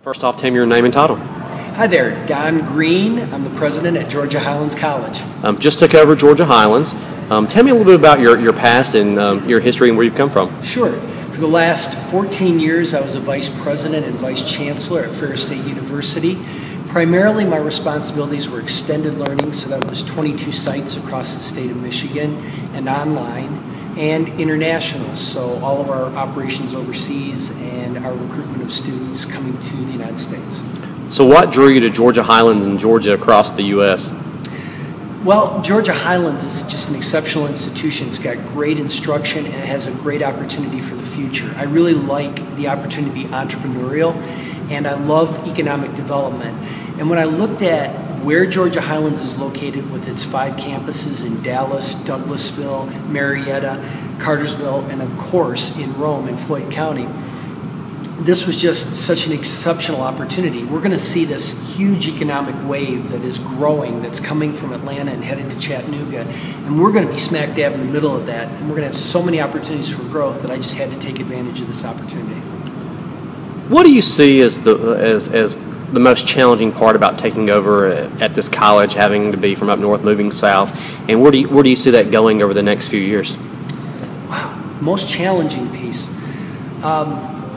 First off, Tim, your name and title. Hi there, Don Green. I'm the president at Georgia Highlands College. Just took over Georgia Highlands. Tell me a little bit about your past and your history and where you've come from. Sure. For the last 14 years, I was a vice president and vice chancellor at Ferris State University. Primarily, my responsibilities were extended learning, so that was 22 sites across the state of Michigan, and online, and international, so all of our operations overseas and our recruitment of students coming to the United States. So what drew you to Georgia Highlands and Georgia across the U.S.? Well, Georgia Highlands is just an exceptional institution. It's got great instruction and it has a great opportunity for the future. I really like the opportunity to be entrepreneurial, and I love economic development. And when I looked at where Georgia Highlands is located with its 5 campuses in Dallas, Douglasville, Marietta, Cartersville, and of course in Rome in Floyd County, this was just such an exceptional opportunity. We're going to see this huge economic wave that is growing, that's coming from Atlanta and headed to Chattanooga, and we're going to be smack dab in the middle of that, and we're going to have so many opportunities for growth that I just had to take advantage of this opportunity. What do you see as the most challenging part about taking over at this college, having to be from up north, moving south, and where do you see that going over the next few years? Wow, most challenging piece.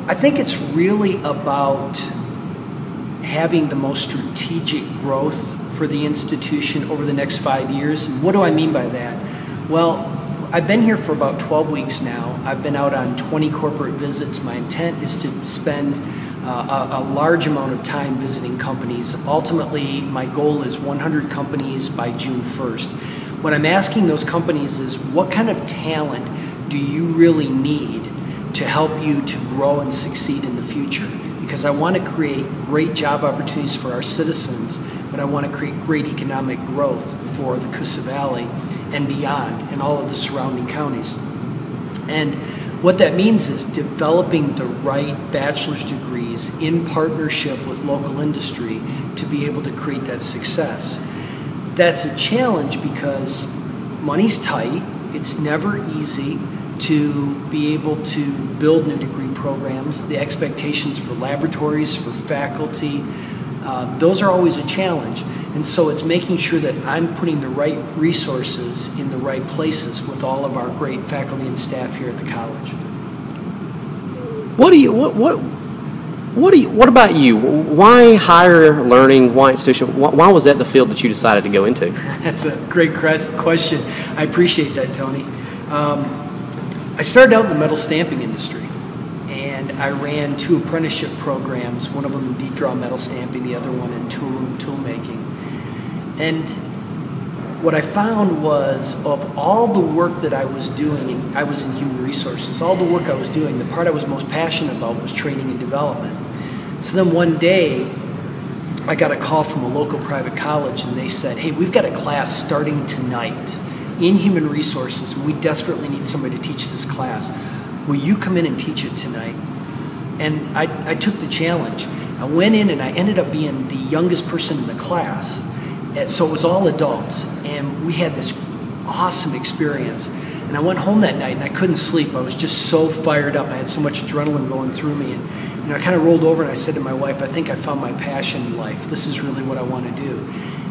I think it's really about having the most strategic growth for the institution over the next 5 years. What do I mean by that? Well, I've been here for about 12 weeks now. I've been out on 20 corporate visits. My intent is to spend a large amount of time visiting companies. Ultimately, my goal is 100 companies by June 1st. What I'm asking those companies is, what kind of talent do you really need to help you to grow and succeed in the future? Because I want to create great job opportunities for our citizens, but I want to create great economic growth for the Coosa Valley and beyond, and all of the surrounding counties. And what that means is developing the right bachelor's degrees in partnership with local industry to be able to create that success. That's a challenge because money's tight. It's never easy to be able to build new degree programs. The expectations for laboratories, for faculty, those are always a challenge. And so it's making sure that I'm putting the right resources in the right places with all of our great faculty and staff here at the college. What about you? Why higher learning? Why institution? Why was that the field that you decided to go into? That's a great question. I appreciate that, Tony. I started out in the metal stamping industry, and I ran 2 apprenticeship programs, one of them in deep draw metal stamping, the other one in tool room tool making. And what I found was, of all the work that I was doing, and I was in human resources, all the work I was doing, the part I was most passionate about was training and development. So then one day, I got a call from a local private college, and they said, hey, we've got a class starting tonight in human resources, and we desperately need somebody to teach this class. Will you come in and teach it tonight? And I took the challenge. I went in and I ended up being the youngest person in the class. So it was all adults, and we had this awesome experience. And I went home that night and I couldn't sleep. I was just so fired up. I had so much adrenaline going through me. And I kind of rolled over and I said to my wife, I think I found my passion in life. This is really what I want to do.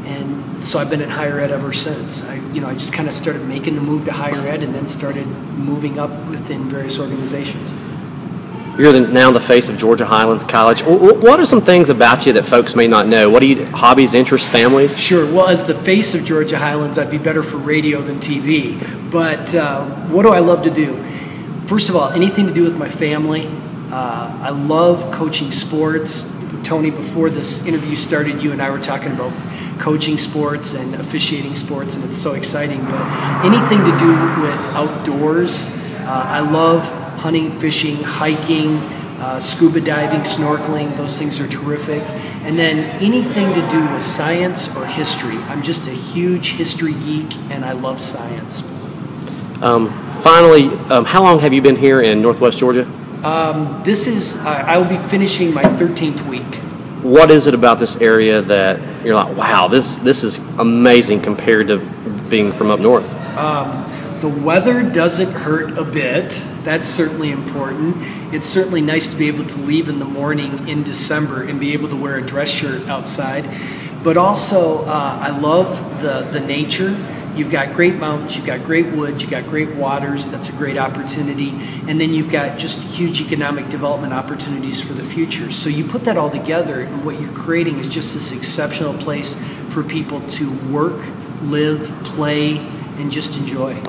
And so I've been in higher ed ever since. I just kind of started making the move to higher ed and then started moving up within various organizations. You're now the face of Georgia Highlands College. What are some things about you that folks may not know? What do you, hobbies, interests, families? Sure. Well, as the face of Georgia Highlands, I'd be better for radio than TV. But what do I love to do? First of all, anything to do with my family. I love coaching sports. Tony, before this interview started, you and I were talking about coaching sports and officiating sports, and it's so exciting. But anything to do with outdoors, I love hunting, fishing, hiking, scuba diving, snorkeling. Those things are terrific. And then anything to do with science or history. I'm just a huge history geek, and I love science. Finally, how long have you been here in Northwest Georgia? I will be finishing my 13th week. What is it about this area that you're like, wow, this is amazing compared to being from up north? The weather doesn't hurt a bit. That's certainly important. It's certainly nice to be able to leave in the morning in December and be able to wear a dress shirt outside. But also, I love the nature. You've got great mountains, you've got great woods, you've got great waters. That's a great opportunity. And then you've got just huge economic development opportunities for the future. So you put that all together, and what you're creating is just this exceptional place for people to work, live, play, and just enjoy.